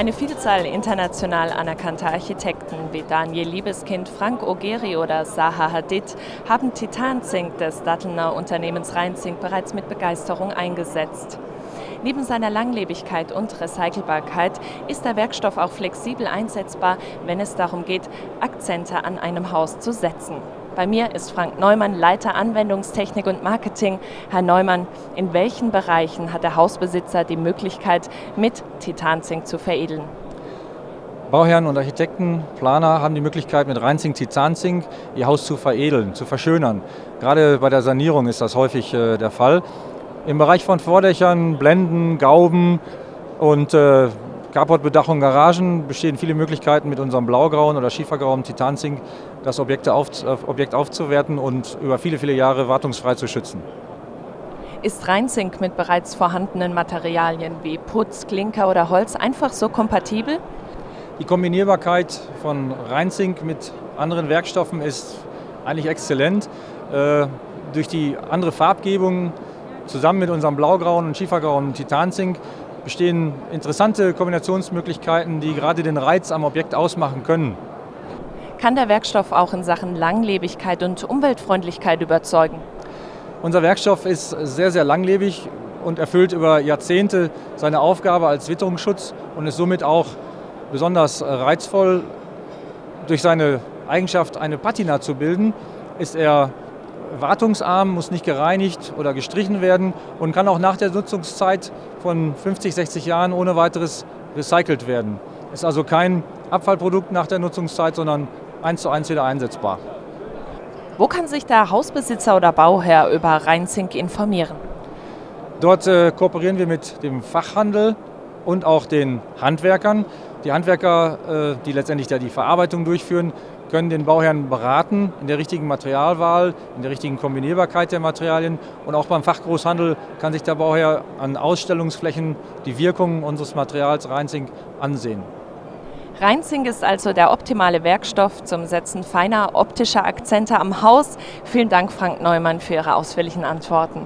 Eine Vielzahl international anerkannter Architekten wie Daniel Liebeskind, Frank Ogieri oder Zaha Hadid haben Titan-Zink des Dattelner Unternehmens Rheinzink bereits mit Begeisterung eingesetzt. Neben seiner Langlebigkeit und Recycelbarkeit ist der Werkstoff auch flexibel einsetzbar, wenn es darum geht, Akzente an einem Haus zu setzen. Bei mir ist Frank Neumann, Leiter Anwendungstechnik und Marketing. Herr Neumann, in welchen Bereichen hat der Hausbesitzer die Möglichkeit, mit Titan-Zink zu veredeln? Bauherren und Architekten, Planer haben die Möglichkeit, mit Rheinzink Titan-Zink ihr Haus zu veredeln, zu verschönern. Gerade bei der Sanierung ist das häufig der Fall. Im Bereich von Vordächern, Blenden, Gauben und Carportbedachung, Garagen bestehen viele Möglichkeiten, mit unserem blaugrauen oder schiefergrauen Titan-Zink das Objekt aufzuwerten und über viele, viele Jahre wartungsfrei zu schützen. Ist Rheinzink mit bereits vorhandenen Materialien wie Putz, Klinker oder Holz einfach so kompatibel? Die Kombinierbarkeit von Rheinzink mit anderen Werkstoffen ist eigentlich exzellent. Durch die andere Farbgebung zusammen mit unserem blaugrauen und schiefergrauen Titan-Zink bestehen interessante Kombinationsmöglichkeiten, die gerade den Reiz am Objekt ausmachen können. Kann der Werkstoff auch in Sachen Langlebigkeit und Umweltfreundlichkeit überzeugen? Unser Werkstoff ist sehr, sehr langlebig und erfüllt über Jahrzehnte seine Aufgabe als Witterungsschutz und ist somit auch besonders reizvoll. Durch seine Eigenschaft, eine Patina zu bilden, ist er wartungsarm, muss nicht gereinigt oder gestrichen werden und kann auch nach der Nutzungszeit von 50, 60 Jahren ohne weiteres recycelt werden. Ist also kein Abfallprodukt nach der Nutzungszeit, sondern 1:1 wieder einsetzbar. Wo kann sich der Hausbesitzer oder Bauherr über Rheinzink informieren? Dort kooperieren wir mit dem Fachhandel und auch den Handwerkern. Die Handwerker, die letztendlich die Verarbeitung durchführen, können den Bauherrn beraten in der richtigen Materialwahl, in der richtigen Kombinierbarkeit der Materialien. Und auch beim Fachgroßhandel kann sich der Bauherr an Ausstellungsflächen die Wirkungen unseres Materials Rheinzink ansehen. Rheinzink ist also der optimale Werkstoff zum Setzen feiner optischer Akzente am Haus. Vielen Dank, Frank Neumann, für Ihre ausführlichen Antworten.